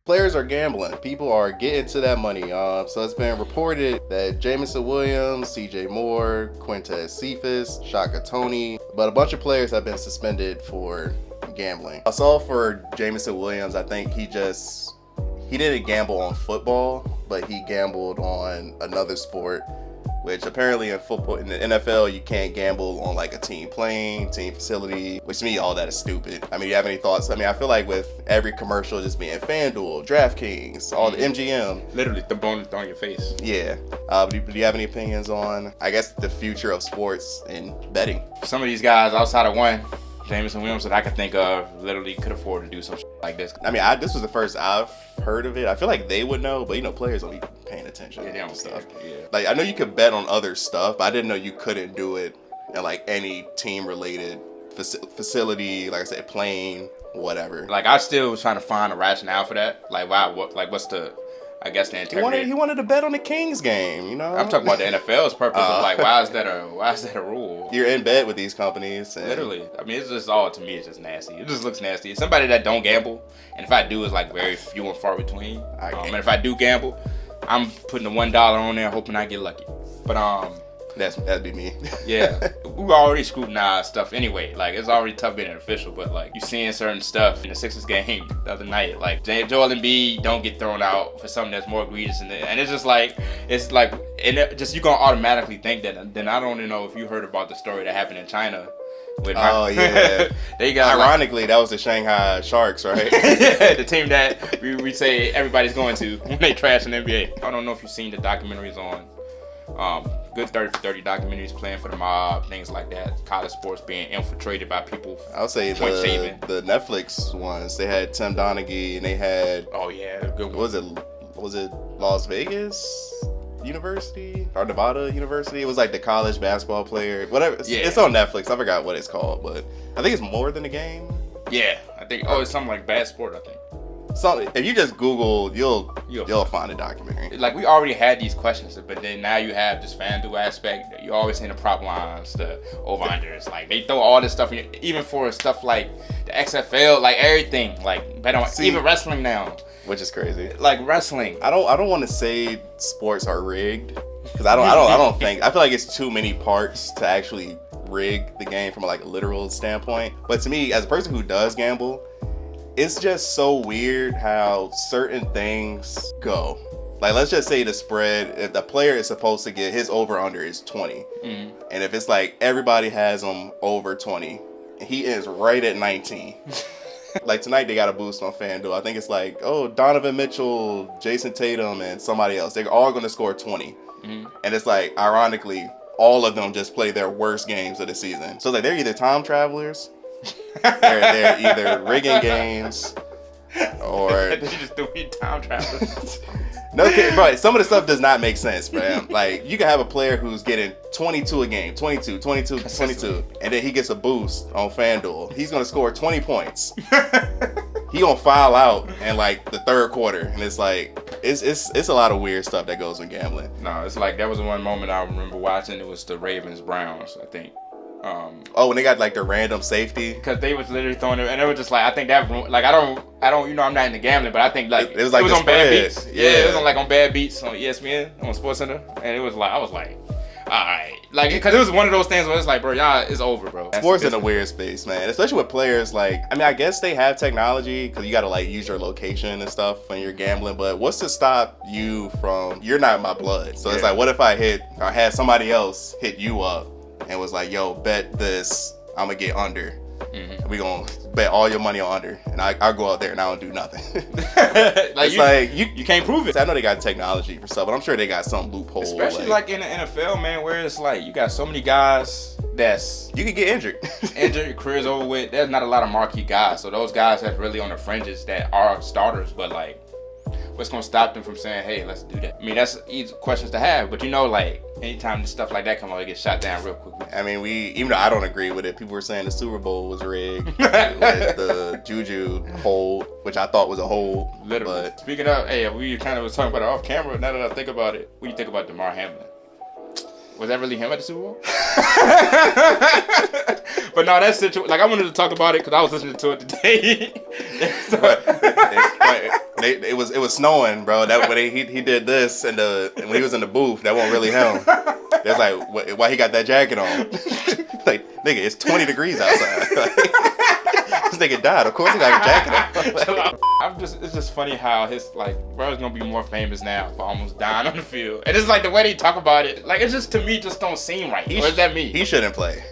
Players are gambling. People are getting to that money. So it's been reported that Jamison Williams, CJ Moore, Quintez Cephas, Shaka Tony, but a bunch of players have been suspended for gambling. I saw for Jamison Williams, I think he didn't gamble on football, but he gambled on another sport, which apparently in football, in the NFL, you can't gamble on like a team plane, team facility, which to me, all that is stupid. I mean, you have any thoughts? I mean, I feel like with every commercial just being FanDuel, DraftKings, all the MGM. Literally, the bone on your face. Yeah. Do you have any opinions on, I guess, the future of sports and betting? Some of these guys outside of one, Jamison Williams, that I could think of, literally could afford to do some like this. I mean, this was the first I've heard of it. I feel like they would know, but players don't be paying attention. Yeah, they don't to stuff. Yeah. Like, I know you could bet on other stuff, but I didn't know you couldn't do it in like any team-related facility. Like I said, plane, whatever. Like, I still was trying to find a rationale for that. Like, why? What's the? I guess the integrity. He wanted to bet on the Kings game, you know? I'm talking about the NFL's purpose of like, why is that a rule? You're in bed with these companies. And literally. I mean, it's just all, to me, it's just nasty. It just looks nasty. It's somebody that don't gamble, and if I do, it's like very few and far between. And if I do gamble, I'm putting the $1 on there hoping I get lucky. But that'd be me. Yeah, we already scrutinized stuff anyway. Like, it's already tough being an official, but like, you seeing certain stuff in the Sixers game the other night, like Joel Embiid don't get thrown out for something that's more egregious than it, and it's just like, you gonna automatically think that. Then I don't even know if you heard about the story that happened in China. Yeah. They got, ironically, that was the Shanghai Sharks, right? Yeah, the team that we say everybody's going to when they trash an NBA. I don't know if you've seen the documentaries on good 30 for 30 documentaries, playing for the mob, things like that. College sports being infiltrated by people. I'll say the Netflix ones. They had Tim Donaghy, and they had good one. Was it Las Vegas University or Nevada University? It was like the college basketball player. Whatever. Yeah. It's on Netflix. I forgot what it's called, but I think it's More Than a Game. Yeah, I think. It's something like Bad Sport, I think. So if you just Google, you'll find a documentary. Like, we already had these questions, but then now you have this FanDuel aspect. You always see the prop lines, the over-unders. Like, they throw all this stuff in, even for stuff like the XFL, like everything. Like, bet on even wrestling now, which is crazy. Like wrestling. I don't want to say sports are rigged, because I don't think. I feel like it's too many parts to actually rig the game from like a literal standpoint. But to me, as a person who does gamble, it's just so weird how certain things go. Like, let's just say the spread, if the player is supposed to get his over-under is 20. And if it's like everybody has him over 20, and he is right at 19. Like, tonight they got a boost on FanDuel. I think it's like, Donovan Mitchell, Jason Tatum, and somebody else. They're all going to score 20. And it's like, ironically, all of them just play their worst games of the season. So, like, they're either time travelers, they're either rigging games, or they just do time travel. No kidding, bro. Some of the stuff does not make sense, bro. Like, you can have a player who's getting 22 a game, 22, and then he gets a boost on FanDuel. He's gonna score 20 points. He gonna foul out in like the third quarter, and it's like it's a lot of weird stuff that goes with gambling. No, it's like, that was one moment I remember watching. It was the Ravens Browns, I think. When they got like the random safety, because they was literally throwing it, and it was just like, I think that, like, I don't, I'm not into gambling, but I think like it was like on Bad Beats. Yeah, it was on Bad Beats on ESPN on SportsCenter, and it was like, I was like, all right, like, because it was one of those things where it's like, bro, y'all, it's over, bro. Sports in a weird space, man. Especially with players. Like, I mean, I guess they have technology because you got to like use your location and stuff when you're gambling. But what's to stop you from? You're not my blood, so it's like, what if I had somebody else hit you up and was like, yo, bet this, I'm gonna get under. We gonna bet all your money on under, and I'll go out there and I don't do nothing. You can't prove it. I know they got technology for stuff, but I'm sure they got some loophole. Especially like in the NFL, man, where it's like you got so many guys you could get injured. Your career's over with. There's not a lot of marquee guys, so those guys that's really on the fringes that are starters, but like, what's gonna stop them from saying, hey, let's do that? I mean, that's easy questions to have, but like, anytime stuff like that come out, it gets shot down real quickly. I mean, even though I don't agree with it, people were saying the Super Bowl was rigged with the Juju hold, which I thought was a hold. Literally. But speaking of, we kind of was talking about it off camera. Now that I think about it, what do you think about Damar Hamlin? Was that really him at the Super Bowl? But no, that's like, I wanted to talk about it because I was listening to it today. it was snowing, bro. That when he did this and when he was in the booth, that wasn't really him. It's like why he got that jacket on? Like nigga, it's 20 degrees outside. This nigga died. Of course he got a jacket on. It's just funny how his like bro's gonna be more famous now for almost dying on the field, and it's like the way they talk about it. Like it's just to me just don't seem right. What does that mean? He shouldn't play.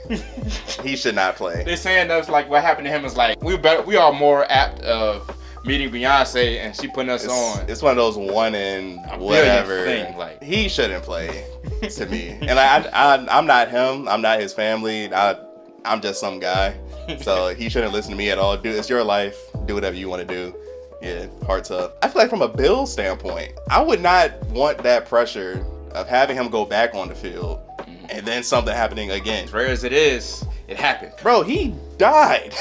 He should not play. They're saying that's like what happened to him is like we are more apt of meeting Beyonce and she putting us on. It's one of those one in whatever thing. Like he shouldn't play to me. And I'm not him. I'm not his family. I'm just some guy. So he shouldn't listen to me at all. Dude, it's your life. Do whatever you want to do. Yeah, hearts up. I feel like from a Bills standpoint, I would not want that pressure of having him go back on the field and then something happening again. As rare as it is, it happened. Bro, he died.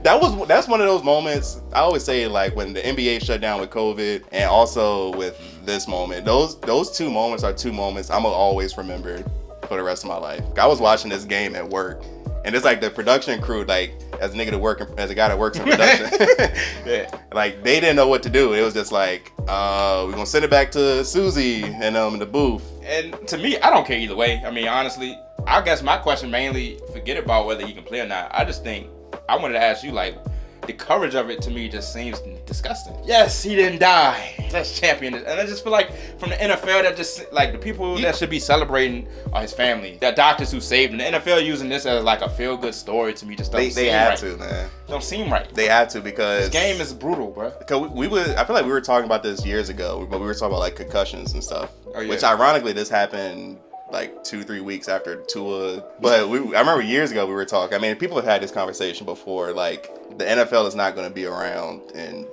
That's one of those moments. I always say like when the NBA shut down with COVID and also with this moment. Those two moments are two moments I'm gonna always remember for the rest of my life. I was watching this game at work. And it's like the production crew, like as a guy that works in production, Yeah. like they didn't know what to do. It was just like, we're gonna send it back to Susie and in the booth. And to me, I don't care either way. I mean, honestly, I guess my question mainly, forget about whether he can play or not. I just think I wanted to ask you, like, the coverage of it to me just seems disgusting. Yes, he didn't die. Let's champion it. And I just feel like from the NFL, that just like the people that should be celebrating are his family. The doctors who saved him. The NFL using this as like a feel good story to me just doesn't seem right. They have to, man. Don't seem right. They have to because this game is brutal, bro. Because I feel like we were talking about this years ago, but we were talking about like concussions and stuff. Oh, yeah. Which ironically, this happened like 2-3 weeks after Tua. But I remember years ago we were talking. I mean, people have had this conversation before. Like the NFL is not going to be around in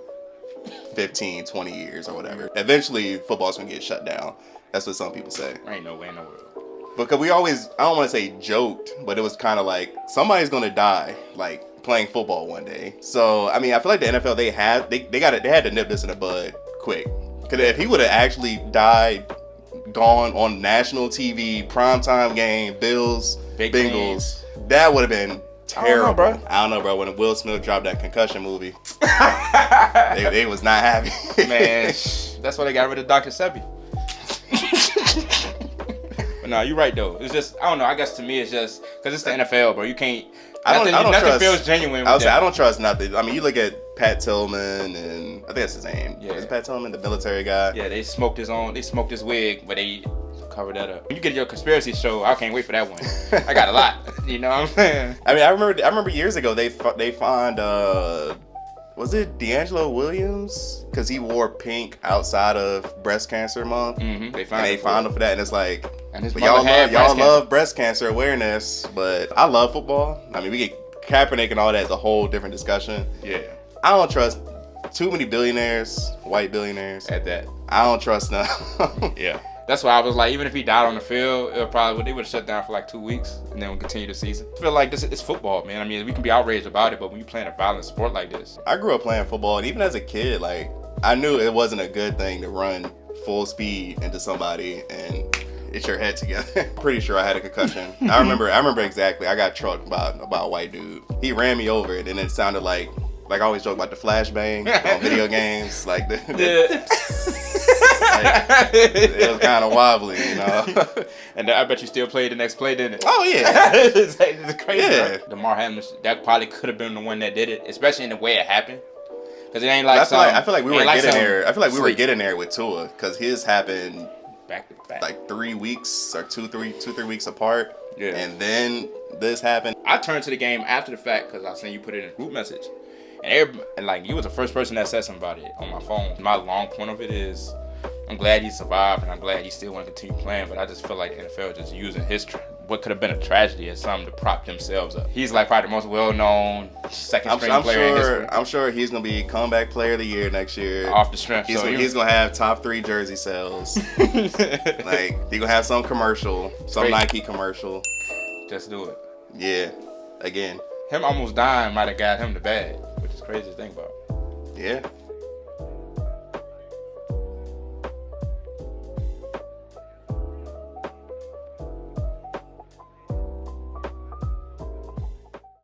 15, 20 years or whatever. Eventually, football's going to get shut down. That's what some people say. Ain't no way in the world. Because we always, I don't want to say joked, but it was kind of like somebody's going to die, like playing football one day. So, I mean, I feel like the NFL, they had to nip this in the bud quick. Because if he would have actually died, gone on national TV, primetime game, Bills, Big Bengals, games. That would have been terrible. I don't know, bro. When Will Smith dropped that concussion movie, they was not happy. Man, that's why they got rid of Dr. Sebi. But no, you're right though. It's just, I don't know. I guess to me it's just because it's the NFL, bro. You can't. Nothing feels genuine. I don't trust nothing. I mean, you look at Pat Tillman, and I think that's his name. Yeah. Is it Pat Tillman, the military guy? Yeah, they smoked his wig, but they covered that up. When you get your conspiracy show, I can't wait for that one. I got a lot. You know what I'm saying? I mean, I remember years ago they found was it D'Angelo Williams? Because he wore pink outside of breast cancer month. Mm-hmm. They found him for that, and it's like, and his y'all love breast cancer awareness, but I love football. I mean, we get Kaepernick and all that is a whole different discussion. Yeah. I don't trust too many billionaires, white billionaires. At that. I don't trust them. Yeah. That's why I was like, even if he died on the field, they would have shut down for like 2 weeks and then we'll continue the season. I feel like it's football, man. I mean, we can be outraged about it, but when you're playing a violent sport like this. I grew up playing football, and even as a kid, like, I knew it wasn't a good thing to run full speed into somebody and hit your head together. Pretty sure I had a concussion. I remember exactly. I got trucked by a white dude. He ran me over, and then it sounded like I always joke about the flashbang on video games. Like, it was kind of wobbly, you know. And I bet you still played the next play, didn't it? Oh yeah, it's crazy. Yeah. Damar Hamlin, that probably could have been the one that did it, especially in the way it happened. Because it ain't like I feel like we were getting there. I feel like we were getting there with Tua, because his happened back to back, like 3 weeks or 2-3 weeks apart. Yeah. And then this happened. I turned to the game after the fact because I seen you put it in a group message. And like, you was the first person that said something about it on my phone. My long point of it is, I'm glad he survived and I'm glad he still want to continue playing, but I just feel like the NFL just using history, what could have been a tragedy, as something to prop themselves up. He's like probably the most well-known second-string player in history. I'm sure he's going to be comeback player of the year next year. Off the strength. He's going to have top 3 jersey sales. Like, he's going to have some commercial, some Nike commercial. Just do it. Yeah. Again. Him almost dying might have got him the bag, which is crazy to think about. Yeah.